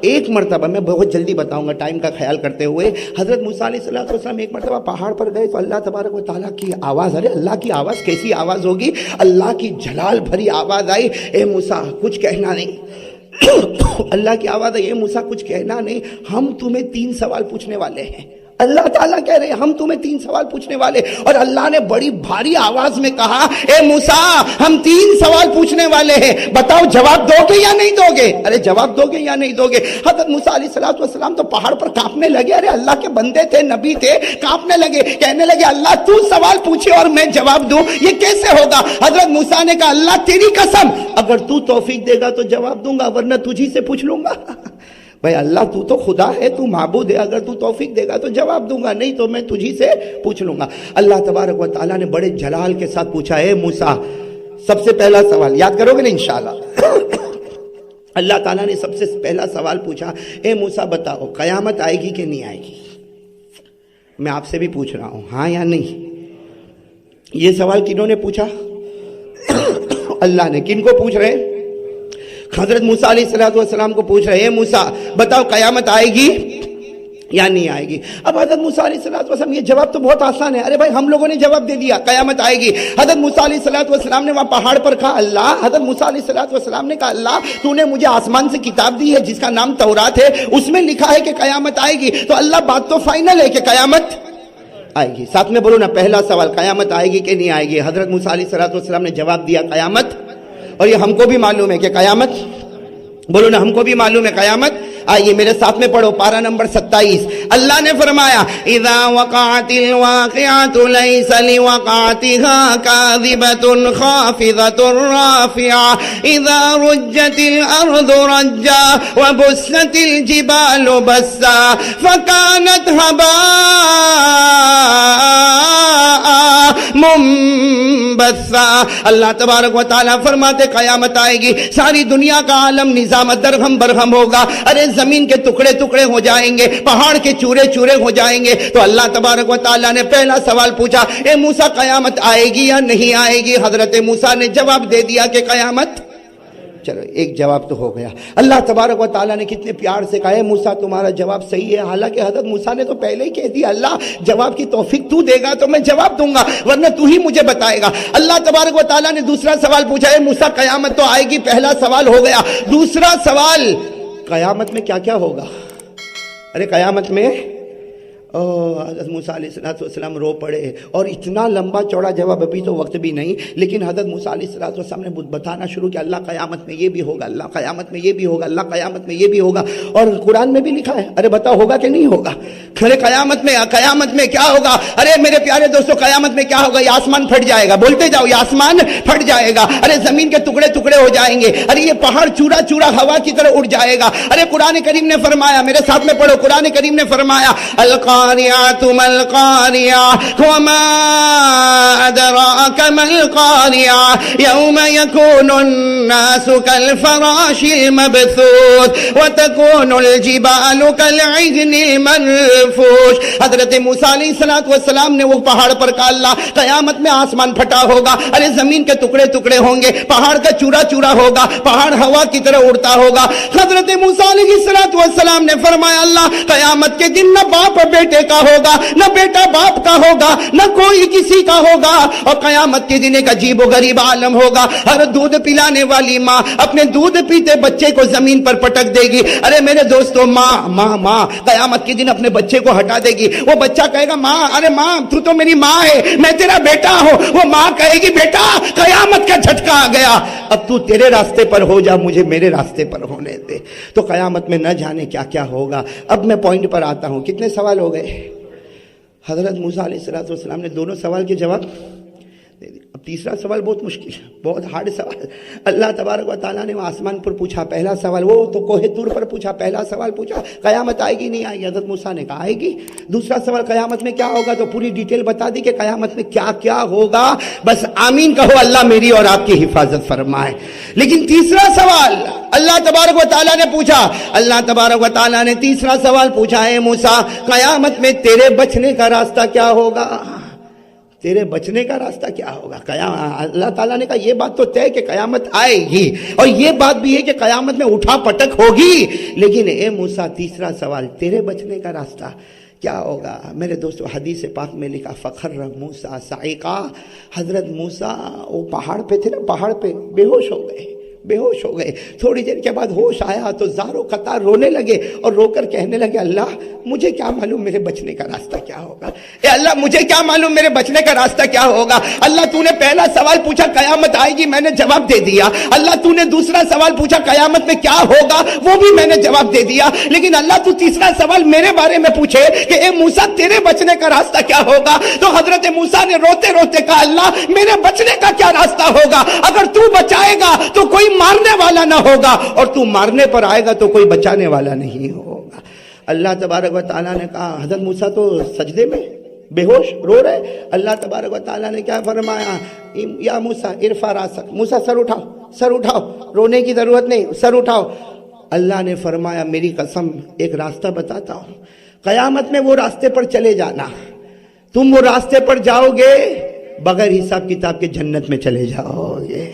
ایک مرتبہ، میں بہت جلدی بتاؤں گا ٹائم کا خیال کرتے ہوئے، حضرت موسیٰ علیہ السلام ایک مرتبہ پہاڑ پر گئے تو اللہ تبارک و تعالیٰ کی آواز، ارے اللہ کی آواز کیسی آواز ہوگی، اللہ کی جلال بھری آواز آئی، اے موسیٰ کچھ کہنا نہیں۔ اللہ کی آواز ہے، اے موسیٰ کچھ کہنا نہیں، ہم تمہیں 3 سوال پوچھنے والے ہیں۔ اللہ تعالیٰ کہہ رہے ہیں ہم تمہیں 3 سوال پوچھنے والے، اور اللہ نے بڑی بھاری آواز میں کہا، اے موسیٰ ہم 3 سوال پوچھنے والے ہیں، بتاؤ جواب دو گے یا نہیں دو گے؟ ارے جواب دو گے یا نہیں دو گے؟ حضرت موسیٰ علیہ السلام تو پہاڑ پر کانپنے لگے، ارے اللہ کے بندے تھے، نبی تھے، کانپنے لگے، کہنے لگے اللہ تو سوال پوچھے اور میں جواب دوں، یہ کیسے ہوگا؟ حضرت موسیٰ نے کہا اللہ تیری قسم، اگر تو توفیق دے گا تو جواب دوں گا، ورنہ تجھی سے پوچھ لوں گا۔ بھائی اللہ تو تو خدا ہے، تو معبود ہے، اگر تو توفیق دے گا تو جواب دوں گا، نہیں تو میں تجھی سے پوچھ لوں گا۔ اللہ تبارک و تعالیٰ نے بڑے جلال کے ساتھ پوچھا، اے موسیٰ سب سے پہلا سوال یاد کرو گے نا انشاءاللہ؟ اللہ تعالیٰ نے سب سے پہلا سوال پوچھا، اے موسیٰ بتاؤ قیامت آئے گی کہ نہیں آئے گی؟ میں آپ سے بھی پوچھ رہا ہوں، ہاں یا نہیں؟ یہ سوال کنہوں نے پوچھا؟ اللہ نے۔ کن کو پوچھ رہے ہیں؟ حضرت موسیٰ علیہ السلام کو پوچھ رہے ہیں، اے موسیٰ بتاؤ قیامت آئے گی یا نہیں آئے گی؟ اب حضرت موسیٰ علیہ السلام یہ جواب تو بہت آسان ہے، ارے بھائی ہم لوگوں نے جواب دے دیا قیامت آئے گی۔ حضرت موسیٰ علیہ السلام نے وہاں پہاڑ پر کہا اللہ، حضرت موسیٰ علیہ السلام نے کہا اللہ تو نے مجھے آسمان سے کتاب دی ہے جس کا نام تورات ہے، اس میں لکھا ہے کہ قیامت آئے گی، تو اللہ بات تو فائنل ہے کہ قیامت آئے گی۔ ساتھ میں بولو نا پہلا سوال قیامت آئے گی کہ نہیں آئے گی؟ حضرت موسیٰ علیہ السلام نے جواب دیا قیامت، اور یہ ہم کو بھی معلوم ہے کہ قیامت، بولو نا ہم کو بھی معلوم ہے قیامت۔ آئیے میرے ساتھ میں پڑھو پارہ نمبر 27، اللہ نے فرمایا اذا وقعت الواقعۃ لیس لوقعتها کاذبۃ خافضۃ رافعہ اذا رجت الارض رجا وبست الجبال بسا فكانت هباء منبثا۔ اللہ تبارک و تعالیٰ فرماتے قیامت آئے گی، ساری دنیا کا عالم نظام درہم برہم ہوگا، ارے زمین کے ٹکڑے ٹکڑے ہو جائیں گے، پہاڑ کے چورے چورے ہو جائیں گے۔ تو اللہ تبارک و تعالیٰ نے پہلا سوال پوچھا، اے موسیٰ قیامت آئے گی یا نہیں آئے گی؟ حضرت موسیٰ نے جواب دے دیا کہ قیامت، چلو ایک جواب تو ہو گیا۔ اللہ تبارک و تعالیٰ نے کتنے پیار سے کہا، اے موسیٰ تمہارا جواب صحیح ہے، حالانکہ حضرت موسیٰ نے تو پہلے ہی کہہ دیا اللہ جواب کی توفیق تو دے گا تو میں جواب دوں گا، ورنہ تو ہی مجھے بتائے گا۔ اللہ تبارک و تعالیٰ نے دوسرا سوال پوچھا، اے موسیٰ قیامت تو آئے گی، پہلا سوال ہو گیا۔ دوسرا سوال قیامت میں کیا کیا ہوگا؟ ارے قیامت میں حضرت موسیٰ علیہ السلام رو پڑے، اور اتنا لمبا چوڑا جواب، ابھی تو وقت بھی نہیں، لیکن حضرت موسیٰ علیہ السلام نے بتانا شروع کیا، اللہ قیامت میں یہ بھی ہوگا، اللہ قیامت میں یہ بھی ہوگا، اللہ قیامت میں یہ بھی ہوگا، اور قرآن میں بھی لکھا ہے۔ ارے بتاؤ ہوگا کہ نہیں ہوگا؟ ارے قیامت میں کیا ہوگا؟ ارے میرے پیارے دوستو قیامت میں کیا ہوگا؟ یہ آسمان پھٹ جائے گا، بولتے جاؤ، یہ آسمان پھٹ جائے گا، ارے زمین کے ٹکڑے ٹکڑے ہو جائیں گے، ارے یہ پہاڑ چورا چورا ہوا کی طرح اڑ جائے گا۔ ارے قرآن کریم نے فرمایا، میرے ساتھ میں پڑھو، قرآن کریم نے فرمایا القاریات ما القاریہ وما ادراک ما القاریہ یوم یکون الناس کالفراش المبثوث وتکون الجبال کالعجن المنفوش۔ حضرت موسیٰ علیہ السلام نے وہ پہاڑ پر کہا اللہ قیامت میں آسمان پھٹا ہوگا، ارے زمین کے ٹکڑے ٹکڑے ہوں گے، پہاڑ کا چورا چورا ہوگا، پہاڑ ہوا کی طرح اڑتا ہوگا۔ حضرت موسیٰ علیہ السلام نے فرمایا اللہ قیامت کے دن نہ باپ بیٹے کا ہوگا، نہ بیٹا باپ کا ہوگا، نہ کوئی کسی کا ہوگا، اور قیامت کے دن ایک عجیب و غریب عالم ہوگا۔ ہر دودھ پلانے والی ماں اپنے دودھ پیتے بچے کو زمین پر پٹک دے گی۔ ارے میرے دوستو ماں قیامت کے دن اپنے بچے کو ہٹا دے گی، وہ بچہ کہے گا ماں، ارے ماں تو میری ماں ہے، میں تیرا بیٹا ہوں۔ وہ ماں کہے گی بیٹا قیامت کا جھٹکا آ گیا، اب تو تیرے راستے پر ہو جا، مجھے میرے راستے پر ہونے دے۔ تو قیامت میں نہ جانے کیا کیا ہوگا۔ اب میں پوائنٹ پر آتا ہوں، کتنے سوال ہو گئے؟ حضرت موسیٰ علیہ السلام نے دونوں سوال کے جواب دے دی۔ اب تیسرا سوال بہت مشکل ہے، بہت ہارڈ سوال۔ اللہ تبارک و تعالیٰ نے وہ آسمان پر پوچھا پہلا سوال، وہ تو کوہ طور پر پوچھا پہلا سوال پوچھا قیامت آئے گی نہیں آئے گی؟ حضرت موسیٰ نے کہا آئے گی۔ دوسرا سوال قیامت میں کیا ہوگا، تو پوری ڈیٹیل بتا دی کہ قیامت میں کیا کیا ہوگا، بس آمین کہو، اللہ میری اور آپ کی حفاظت فرمائے۔ لیکن تیسرا سوال اللہ تبارک و تعالیٰ نے پوچھا، اللہ تبارک و تعالیٰ نے تیسرا سوال پوچھا، اے موسیٰ قیامت میں تیرے بچنے کا راستہ کیا ہوگا؟ تیرے بچنے کا راستہ کیا ہوگا؟ اللہ تعالیٰ نے کہا یہ بات تو طے کہ قیامت آئے گی، اور یہ بات بھی ہے کہ قیامت میں اٹھا پٹک ہوگی، لیکن اے موسیٰ تیسرا سوال، تیرے بچنے کا راستہ کیا ہوگا؟ میرے دوستو حدیث پاک میں لکھا فخر موسیٰ صعقا، حضرت موسیٰ وہ پہاڑ پہ تھے نا، پہاڑ پہ بے ہوش ہو گئے، بے ہوش ہو گئے۔ تھوڑی دیر کے بعد ہوش آیا تو زارو قطار رونے لگے، اور رو کر کہنے لگے اللہ مجھے کیا معلوم میرے بچنے کا راستہ کیا ہوگا، اے اللہ مجھے کیا معلوم میرے بچنے کا راستہ کیا ہوگا۔ اللہ تو نے پہلا سوال پوچھا قیامت آئے گی، میں نے جواب دے دیا۔ اللہ تو نے دوسرا سوال پوچھا قیامت میں کیا ہوگا، وہ بھی میں نے جواب دے دیا۔ لیکن اللہ تو تیسرا سوال میرے بارے میں پوچھے کہ اے موسیٰ تیرے بچنے کا راستہ کیا ہوگا، تو حضرت موسیٰ نے روتے روتے کہا اللہ میرے بچنے کا کیا راستہ ہوگا؟ اگر تو بچائے گا تو کوئی مارنے والا نہ ہوگا، اور تو مارنے پر آئے گا تو کوئی بچانے والا نہیں ہوگا۔ اللہ تبارک و تعالیٰ نے کہا، حضرت موسیٰ تو سجدے میں بے ہوش رو رہے، اللہ تبارک و تعالیٰ نے کیا فرمایا، یا موسیٰ ارفع راسک، موسیٰ سر اٹھاؤ، سر اٹھاؤ، رونے کی ضرورت نہیں، سر اٹھاؤ۔ اللہ نے فرمایا میری قسم ایک راستہ بتاتا ہوں، قیامت میں وہ راستے پر چلے جانا، تم وہ راستے پر جاؤ گے بغیر حساب کتاب کے جنت میں چلے جاؤ گے،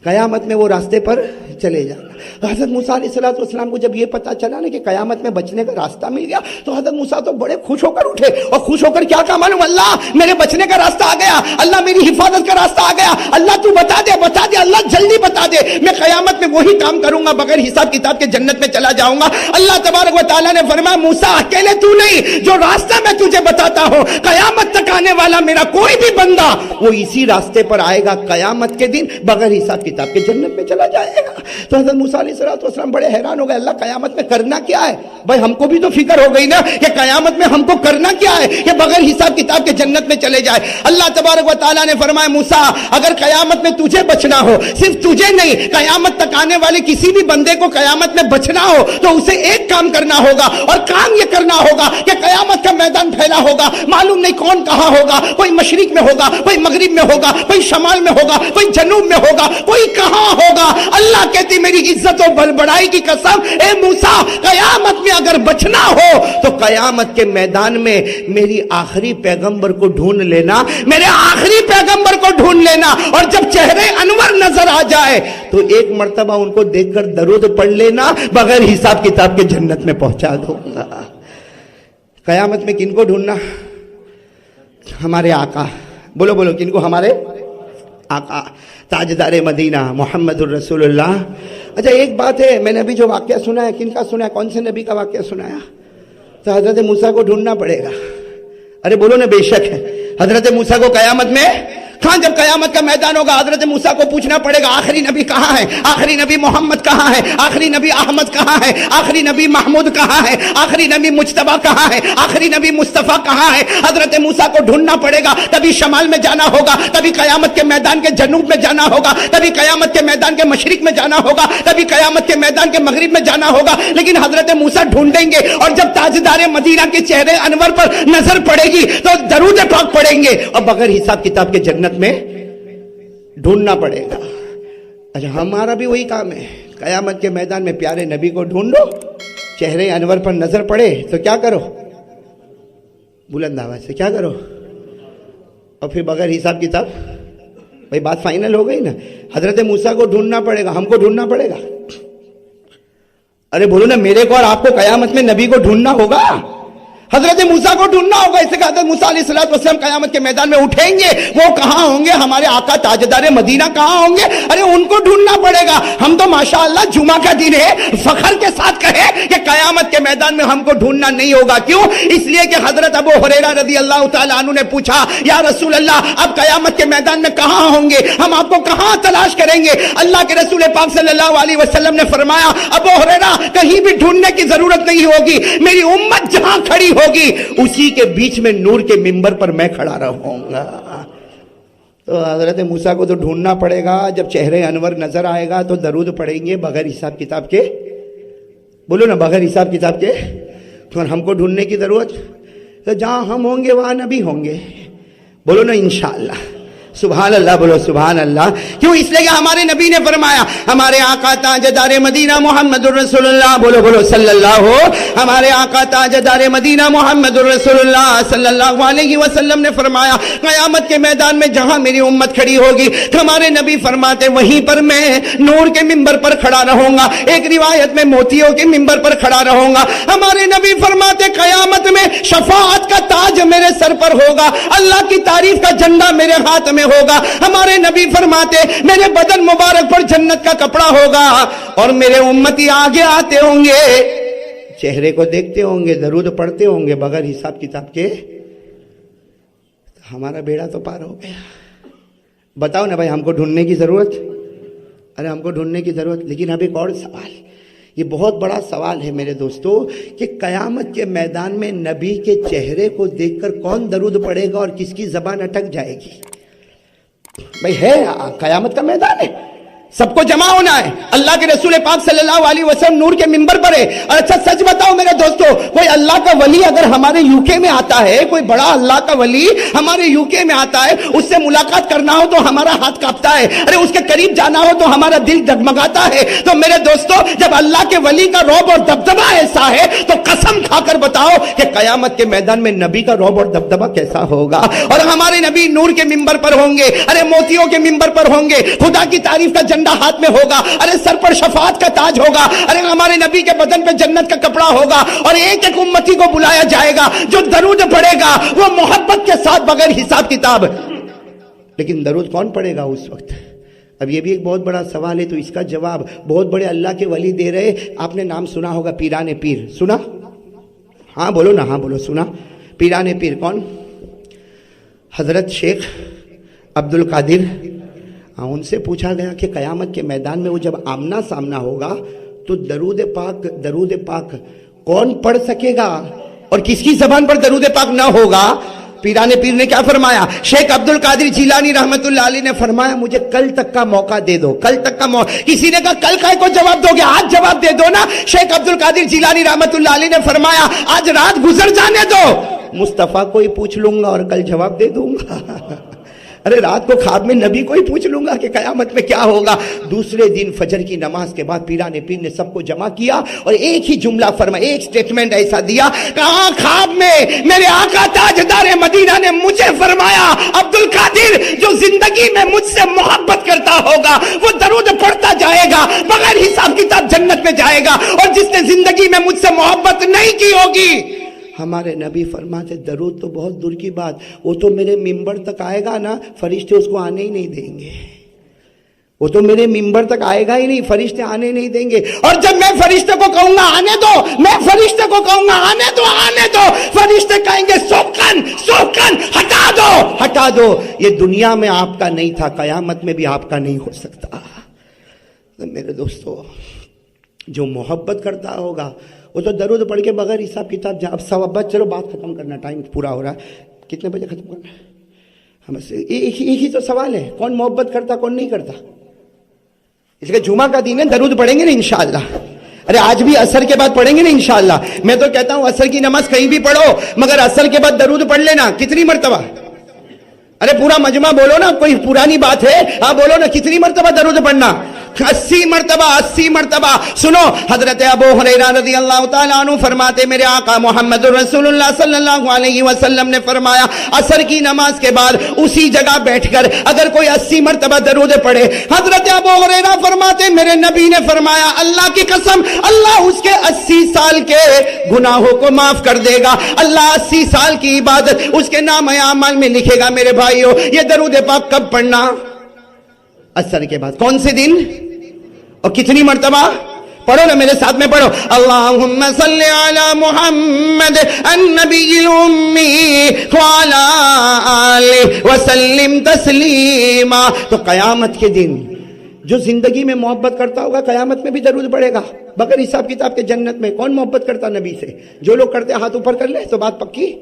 قیامت میں وہ راستے پر چلے جانا۔ حضرت موسیٰ علیہ السلام کو جب یہ پتا چلا نا کہ قیامت میں بچنے کا راستہ مل گیا تو حضرت موسیٰ تو بڑے خوش ہو کر اٹھے، اور خوش ہو کر کیا کہا معلوم، اللہ میرے بچنے کا راستہ آ گیا، اللہ میری حفاظت کا راستہ آ گیا، اللہ تو بتا دے بتا دے، اللہ جلدی بتا دے، میں قیامت میں وہی کام کروں گا بغیر حساب کتاب کے جنت میں چلا جاؤں گا۔ اللہ تبارک و تعالیٰ نے فرمایا موسیٰ اکیلے تو نہیں، جو راستہ میں تجھے بتاتا ہوں قیامت تک آنے والا میرا کوئی بھی بندہ وہ اسی راستے پر آئے گا، قیامت کے دن بغیر حساب کتاب کے جنت میں چلا جائے گا۔ تو حضرت موسیٰ علیہ السلام بڑے حیران ہو گئے، اللہ قیامت میں کرنا کیا ہے؟ بھائی ہم کو بھی تو فکر ہو گئی نا کہ قیامت میں ہم کو کرنا کیا ہے کہ بغیر حساب کتاب کے جنت میں چلے جائے۔ اللہ تبارک و تعالیٰ نے فرمایا موسیٰ اگر قیامت میں تجھے بچنا ہو، صرف تجھے نہیں قیامت تک آنے والے کسی بھی بندے کو قیامت میں بچنا ہو تو اسے ایک کام کرنا ہوگا، اور کام یہ کرنا ہوگا کہ قیامت کا میدان پھیلا ہوگا، معلوم نہیں کون کہاں ہوگا، کوئی مشرق میں ہوگا، کوئی مغرب میں ہوگا، کوئی شمال میں ہوگا، کوئی جنوب میں ہوگا، کوئی کہاں ہوگا۔ اللہ کہتی میری عزت و بڑائی کی قسم اے موسیٰ قیامت میں اگر بچنا ہو تو قیامت کے میدان میں میری آخری پیغمبر کو ڈھونڈ لینا، میرے آخری پیغمبر کو ڈھونڈ لینا، اور جب چہرے انور نظر آ جائے تو ایک مرتبہ ان کو دیکھ کر درود پڑھ لینا، بغیر حساب کتاب کے جنت میں پہنچا دوں گا۔ قیامت میں کن کو ڈھونڈنا؟ ہمارے آقا، بولو بولو کن کو؟ ہمارے آقا تاجدار مدینہ محمد الرسول اللہ۔ اچھا ایک بات ہے، میں نے ابھی جو واقعہ سنا ہے کن کا سنا ہے؟ کون سے نبی کا واقعہ سنایا؟ تو حضرت موسیٰ کو ڈھونڈنا پڑے گا۔ ارے بولو نا بے شک ہے، حضرت موسیٰ کو قیامت میں جب قیامت کا میدان ہوگا حضرت موسیٰ کو پوچھنا پڑے گا آخری نبی کہاں ہے، آخری نبی محمد کہاں ہے، آخری نبی احمد کہاں ہے، آخری نبی محمود کہاں ہے، آخری نبی مجتبیٰ کہاں ہے، آخری نبی مصطفیٰ کہاں ہے۔ حضرت موسیٰ کو ڈھونڈنا پڑے گا، کبھی شمال میں جانا ہوگا، کبھی قیامت کے میدان کے جنوب میں جانا ہوگا، کبھی قیامت کے میدان کے مشرق میں جانا ہوگا، کبھی قیامت کے میدان کے مغرب میں جانا ہوگا، لیکن حضرت موسیٰ ڈھونڈیں گے، اور جب تاجدار مدینہ کے چہرے انور پر نظر پڑے گی تو درود پاک پڑھیں گے، اور بغیر حساب کتاب کے جنت میں ڈھونڈنا پڑے گا۔ اچھا ہمارا بھی وہی کام ہے، قیامت کے میدان میں پیارے نبی کو ڈھونڈو، چہرے انور پر نظر پڑے تو کیا کرو؟ بلند آواز سے کیا کرو؟ اور پھر بغیر حساب کتاب۔ بھائی بات فائنل ہو گئی نا، حضرت موسیٰ کو ڈھونڈنا پڑے گا، ہم کو ڈھونڈنا پڑے گا۔ ارے بولو نا میرے کو اور آپ کو قیامت میں نبی کو ڈھونڈنا ہوگا، حضرت موسیٰ کو ڈھونڈنا ہوگا۔ اس لیے حضرت موسیٰ علیہ السلام قیامت کے میدان میں اٹھیں گے، وہ کہاں ہوں گے؟ ہمارے آقا تاجدار مدینہ کہاں ہوں گے؟ ارے ان کو ڈھونڈنا پڑے گا۔ ہم تو ماشاءاللہ جمعہ کا دن ہے فخر کے ساتھ کہے کہ قیامت کے میدان میں ہم کو ڈھونڈنا نہیں ہوگا۔ کیوں؟ اس لیے کہ حضرت ابو ہریرہ رضی اللہ تعالیٰ عنہ نے پوچھا یا رسول اللہ آپ قیامت کے میدان میں کہاں ہوں گے، ہم آپ کو کہاں تلاش کریں گے؟ اللہ کے رسول پاک صلی اللہ علیہ وسلم نے فرمایا ابو ہریرہ کہیں بھی ڈھونڈنے کی ضرورت نہیں ہوگی، میری امت جہاں کھڑی ہوگی اسی کے بیچ میں نور کے منبر پر میں کھڑا رہوں گا۔ تو حضرت موسیٰ کو تو ڈھونڈنا پڑے گا، جب چہرے انور نظر آئے گا تو درود پڑھیں گے بغیر حساب کتاب کے۔ بولو نا بغیر حساب کتاب کے۔ تو ہم کو ڈھونڈنے کی ضرورت، تو جہاں ہم ہوں گے وہاں نبی ہوں گے۔ بولو نا انشاءاللہ۔ سبحان اللہ بولو سبحان اللہ. کیوں؟ اس لیے کہ ہمارے نبی نے فرمایا, ہمارے آقا تاجدار مدینہ محمد الرسول اللہ, بولو بولو صلی اللہ ہو, ہمارے آقا تاجدار مدینہ محمد الرسول اللہ صلی اللہ علیہ وسلم نے فرمایا قیامت کے میدان میں جہاں میری امت کھڑی ہوگی, ہمارے نبی فرماتے وہیں پر میں نور کے منبر پر کھڑا رہوں گا, ایک روایت میں موتیوں کے منبر پر کھڑا رہوں گا. ہمارے نبی فرماتے قیامت میں شفاعت کا تاج میرے سر پر ہوگا, اللہ کی تعریف کا جھنڈا میرے ہاتھ میں ہوگا. ہمارے نبی فرماتے میرے بدن مبارک پر جنت کا کپڑا ہوگا, اور میرے امتی آگے آتے ہوں گے, چہرے کو دیکھتے ہوں گے, درود پڑھتے ہوں گے بغیر حساب کتاب کے. ہمارا بیڑا تو پار ہو گیا. بتاؤ نا بھائی, ہم کو ڈھونڈنے کی ضرورت, ارے ہم کو ڈھونڈنے کی ضرورت. لیکن اب ایک اور سوال, یہ بہت بڑا سوال ہے میرے دوستو, کہ قیامت کے میدان میں نبی کے چہرے کو دیکھ کر کون درود پڑھے گا اور کس کی زبان اٹک جائے گی؟ بھئی ہے, قیامت کا میدان ہے, سب کو جمع ہونا ہے. اللہ کے رسول پاک صلی اللہ علیہ وسلم نور کے منبر پر ہے. اور اچھا سچ بتاؤ میرے دوستو, کوئی اللہ کا ولی اگر ہمارے یو کے میں آتا ہے, کوئی بڑا اللہ کا ولی ہمارے یو کے میں آتا ہے, اس سے ملاقات کرنا ہو تو ہمارا ہاتھ کانپتا ہے, ارے اس کے قریب جانا ہو تو ہمارا دل ڈگمگاتا ہے. تو میرے دوستو, جب اللہ کے ولی کا رعب اور دبدبہ ایسا ہے تو قسم کھا کر بتاؤ کہ قیامت کے میدان میں نبی کا رعب اور دبدبہ کیسا ہوگا. اور ہمارے نبی نور کے منبر پر ہوں گے, ارے موتیوں کے منبر پر ہوں گے, خدا کی تعریف کا جھنڈا ہاتھ میں ہوگا, ارے سر پر شفاعت کا تاج ہوگا, ارے ہمارے نبی کے بدن پہ جنت کا کپڑا ہوگا, اور ایک ایک امتی کو بلایا جائے گا, جو درود پڑھے گا وہ محبت کے ساتھ بغیر حساب کتاب. لیکن درود کون پڑھے گا اس وقت؟ اب یہ بھی ایک بہت بڑا سوال ہے, تو اس کا جواب بہت بڑے اللہ کے ولی دے رہے. آپ نے نام سنا ہوگا پیران پیر, سنا؟ ہاں بولو نا, ہاں بولو, سنا؟ پیران پیر کون؟ حضرت شیخ عبد القادر. ان سے پوچھا گیا کہ قیامت کے میدان میں وہ جب آمنا سامنا ہوگا تو درود پاک کون پڑھ سکے گا اور کس کی زبان پر درود پاک نہ ہوگا؟ پیران پیر نے کیا فرمایا؟ شیخ عبد القادر جیلانی رحمت اللہ علیہ نے فرمایا مجھے کل تک کا موقع دے دو, کل تک کا موقع. کسی نے کہا کل کا کو جواب دو گے, آج جواب دے دو نا. شیخ عبد القادر جیلانی رحمت اللہ علیہ نے فرمایا آج رات گزر جانے دو, مصطفیٰ کو ہی پوچھ لوں گا اور کل جواب دے دوں گا. ارے رات کو خواب میں نبی کو ہی پوچھ لوں گا کہ قیامت میں کیا ہوگا. دوسرے دن فجر کی نماز کے بعد پیران پیر نے سب کو جمع کیا اور ایک ہی جملہ فرمایا, ایک سٹیٹمنٹ ایسا دیا, کہاں خواب میں میرے آقا تاجدار مدینہ نے مجھے فرمایا عبد القادر جو زندگی میں مجھ سے محبت کرتا ہوگا وہ درود پڑھتا جائے گا, بغیر حساب کتاب جنت میں جائے گا, اور جس نے زندگی میں مجھ سے محبت نہیں کی ہوگی. ہمارے نبی فرماتے درود تو بہت دور کی بات, وہ تو میرے منبر تک آئے گا نا, فرشتے اس کو آنے ہی نہیں دیں گے. وہ تو میرے منبر تک آئے گا ہی نہیں, فرشتے آنے نہیں دیں گے. اور جب میں فرشتے کو کہوں گا آنے دو, میں فرشتے کو کہوں گا آنے دو, آنے دو, فرشتے کہیں گے سوکن سوکن, ہٹا دو ہٹا دو. یہ دنیا میں آپ کا نہیں تھا, قیامت میں بھی آپ کا نہیں ہو سکتا. میرے دوستو, جو محبت کرتا ہوگا وہ تو درود پڑھ کے بغیر حساب کتاب جا. اب ثواب, چلو بات ختم کرنا, ٹائم پورا ہو رہا ہے. کتنے بجے ختم کرنا ہے؟ ہم ایک ہی تو سوال ہے, کون محبت کرتا کون نہیں کرتا؟ اس لیے جمعہ کا دن ہے, درود پڑھیں گے نا انشاءاللہ. ارے آج بھی عصر کے بعد پڑھیں گے نا انشاءاللہ. میں تو کہتا ہوں عصر کی نماز کہیں بھی پڑھو مگر عصر کے بعد درود پڑھ لینا. کتنی مرتبہ؟ ارے پورا مجمع بولو نا, کوئی پرانی بات ہے؟ ہاں بولو نا, کتنی مرتبہ درود پڑھنا؟ 80 مرتبہ, 80 مرتبہ. سنو, حضرت ابو ہریرہ رضی اللہ تعالیٰ عنہ فرماتے میرے آقا محمد رسول اللہ صلی اللہ علیہ وسلم نے فرمایا عصر کی نماز کے بعد اسی جگہ بیٹھ کر اگر کوئی 80 مرتبہ درود پڑھے, حضرت ابو ہریرہ فرماتے میرے نبی نے فرمایا اللہ کی قسم اللہ اس کے 80 سال کے گناہوں کو معاف کر دے گا. اللہ 80 سال کی عبادت اس کے نام اعمال میں لکھے گا. میرے بھائیو, یہ درود پاک کب پڑھنا؟ عصر کے بعد. کون سے دن اور کتنی مرتبہ؟ پڑھو نا میرے ساتھ میں, پڑھو اللہم صلی علی محمد النبی الامی وعلی آلہ وسلم تسلیما. تو قیامت کے دن جو زندگی میں محبت کرتا ہوگا قیامت میں بھی درود پڑھے گا بغیر حساب کتاب کے جنت میں. کون محبت کرتا نبی سے؟ جو لوگ کرتے ہاتھ اوپر کر لے تو بات پکی.